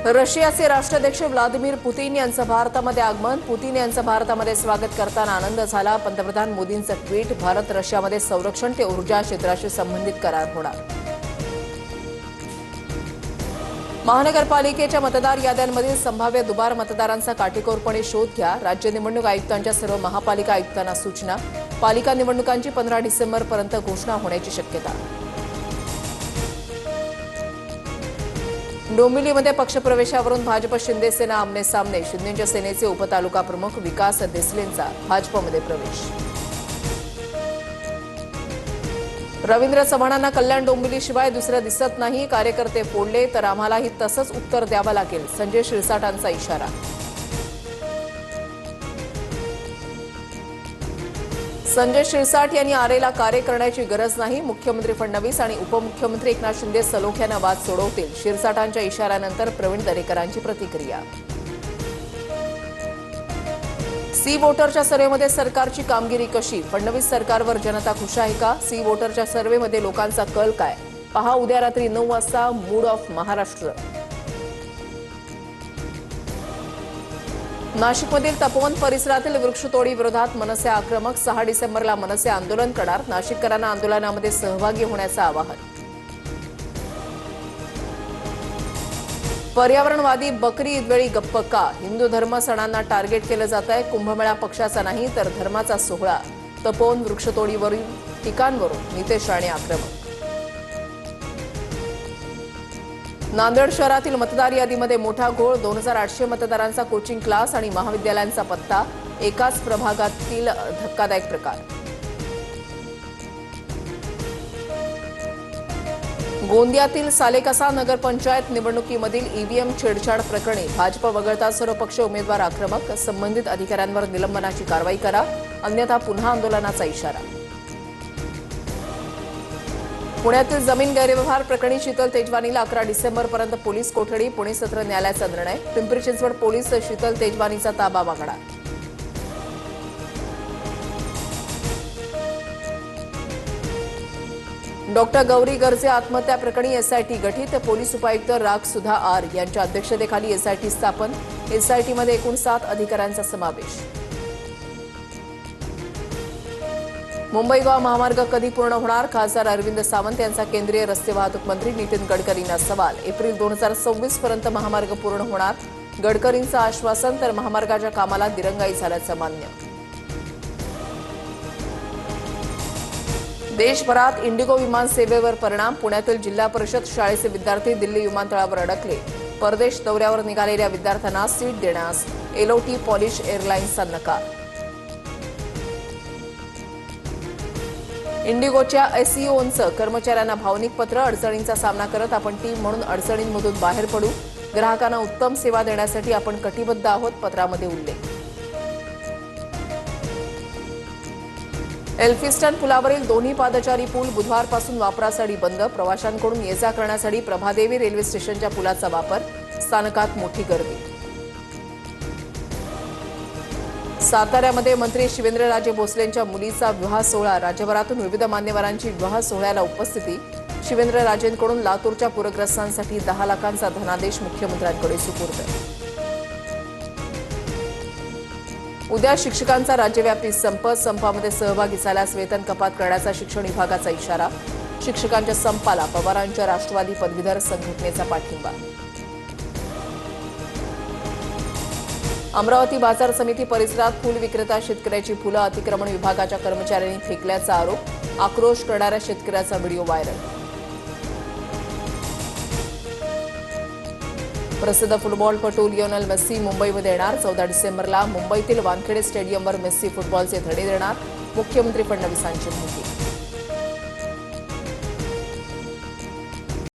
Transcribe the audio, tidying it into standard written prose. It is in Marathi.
रशियाचे राष्ट्राध्यक्ष व्लादिमीर पुतिन यांचं भारतामध्ये आगमन. पुतिन यांचं भारतामध्ये स्वागत करताना आनंद झाला. पंतप्रधान मोदींचं ट्विट. भारत रशियामध्ये संरक्षण ते ऊर्जा क्षेत्राशी संबंधित करार होणार. महानगरपालिकेच्या मतदार याद्यांमधील संभाव्य दुबार मतदारांचा काटेकोरपणे शोध घ्या. राज्य निवडणूक आयुक्तांच्या सर्व महापालिका आयुक्तांना सूचना. पालिका निवडणुकांची 15 डिसेंबरपर्यंत घोषणा होण्याची शक्यता. डोंबिवलीमध्ये पक्षप्रवेशावरून भाजप शिंदे सेना आमने सामने. शिंदेच्या सेनेचे उपतालुका प्रमुख विकास देसलेंचा भाजपमध्ये प्रवेश. रवींद्र चव्हाणांना कल्याण डोंबिवलीशिवाय दुसरं दिसत नाही. कार्यकर्ते फोडले तर आम्हालाही तसंच उत्तर द्यावं लागेल. संजय शिरसाटांचा इशारा. संजय शिरसाट यांनी आरेला कार्य करण्याची गरज नाही. मुख्यमंत्री फडणवीस आणि उपमुख्यमंत्री एकनाथ शिंदे सलोख्यानं वाद सोडवतील. शिरसाटांच्या इशाऱ्यानंतर प्रवीण दरेकरांची प्रतिक्रिया. सी वोटरच्या सर्व्हेमध्ये सरकारची कामगिरी कशी? फडणवीस सरकारवर जनता खुश आहे का? सी वोटरच्या सर्व्हेमध्ये लोकांचा कल काय? पहा उद्या रात्री 9 वाजता मूड ऑफ महाराष्ट्र. नाशिकमधील तपोवन परिसरातील वृक्षतोडी विरोधात मनसे आक्रमक. 6 डिसेंबरला मनसे आंदोलन करणार. नाशिककरांना आंदोलनामध्ये सहभागी होण्याचं आवाहन. पर्यावरणवादी बकरी ईदवेळी गप्प का? हिंदू धर्म सणांना टार्गेट केलं जात आहे. कुंभमेळा पक्षाचा नाही तर धर्माचा सोहळा. तपोवन वृक्षतोडीवरील ठिकाणवरून नितेश राणे आक्रमक. नांदेड शहरातील मतदार यादीमध्ये मोठा घोळ. 2800 मतदारांचा कोचिंग क्लास आणि महाविद्यालयांचा पत्ता. एकाच प्रभागातील धक्कादायक प्रकार. गोंदियातील सालेकसा नगरपंचायत निवडणुकीमधील ईव्हीएम छेडछाड प्रकरणी भाजप वगळता सर्व पक्ष उमेदवार आक्रमक. संबंधित अधिकाऱ्यांवर निलंबनाची कारवाई करा, अन्यथा पुन्हा आंदोलनाचा इशारा. पुण्यातील जमीन गैरव्यवहार प्रकरणी शीतल तेजवानीला 11 डिसेंबरपर्यंत पोलीस कोठडी. पुणे सत्र न्यायालयाचा निर्णय. पिंपरी चिंचवड पोलीस शीतल तेजवानीचा ताबा मागणार. डॉक्टर गौरी गर्जे आत्महत्या प्रकरणी एसआयटी गठीत. पोलीस उपायुक्त राग सुधा आर यांच्या अध्यक्षतेखाली एसआयटी स्थापन. एसआयटीमध्ये एकूण 7 अधिकाऱ्यांचा समावेश. मुंबई गोवा महामार्ग कधी पूर्ण होणार? खासदार अरविंद सावंत यांचा केंद्रीय रस्ते वाहतूक मंत्री नितीन गडकरींना सवाल. एप्रिल 2026 पर्यंत महामार्ग पूर्ण होणार. गडकरींचं आश्वासन तर महामार्गाच्या कामाला दिरंगाई झाल्याचं मान्य. देशभरात इंडिगो विमान सेवेवर परिणाम. पुण्यातील जिल्हा परिषद शाळेचे विद्यार्थी दिल्ली विमानतळावर अडकले. परदेश दौऱ्यावर निघालेल्या विद्यार्थ्यांना सीट देण्यास एलओटी पॉलिश एअरलाईन्सचा नकार. इंडिगोच्या एसईओचं कर्मचाऱ्यांना भावनिक पत्र. अडचणींचा सामना करत आपण टीम म्हणून अडचणींमधून बाहेर पडू. ग्राहकांना उत्तम सेवा देण्यासाठी आपण कटिबद्ध आहोत. पत्रामध्ये उल्लेख. एल्फिस्टन पुलावरील दोन्ही पादचारी पूल बुधवारपासून वापरासाठी बंद. प्रवाशांकडून ये जा करण्यासाठी प्रभादेवी रेल्वे स्टेशनच्या पुलाचा वापर. स्थानकात मोठी गर्दी. साताऱ्यामध्ये मंत्री शिवेंद्रराजे भोसलेंच्या मुलीचा विवाह सोहळा. राज्यभरातून विविध मान्यवरांची विवाह सोहळ्याला उपस्थिती. शिवेंद्रराजेंकडून लातूरच्या पूरग्रस्तांसाठी 10 लाखांचा धनादेश मुख्यमंत्र्यांकडे सुपूर्द. उद्या शिक्षकांचा राज्यव्यापी संप. संपामध्ये सहभागी झाल्यास वेतन कपात करण्याचा शिक्षण विभागाचा इशारा. शिक्षकांच्या संपाला पवारांच्या राष्ट्रवादी पदवीधर संघटनेचा पाठिंबा. अमरावती बाजार समिती परिसरात फुल विक्रेता शेतकऱ्याची फुलं अतिक्रमण विभागाच्या कर्मचाऱ्यांनी फेकल्याचा आरोप. आक्रोश करणाऱ्या शेतकऱ्याचा व्हिडिओ व्हायरल. प्रसिद्ध फुटबॉलपटू लिओनेल मेस्सी मुंबईमध्ये येणार. 14 डिसेंबरला मुंबईतील वानखेडे स्टेडियमवर मेस्सी फुटबॉलचे धडे देणार. मुख्यमंत्री फडणवीसांची माहिती.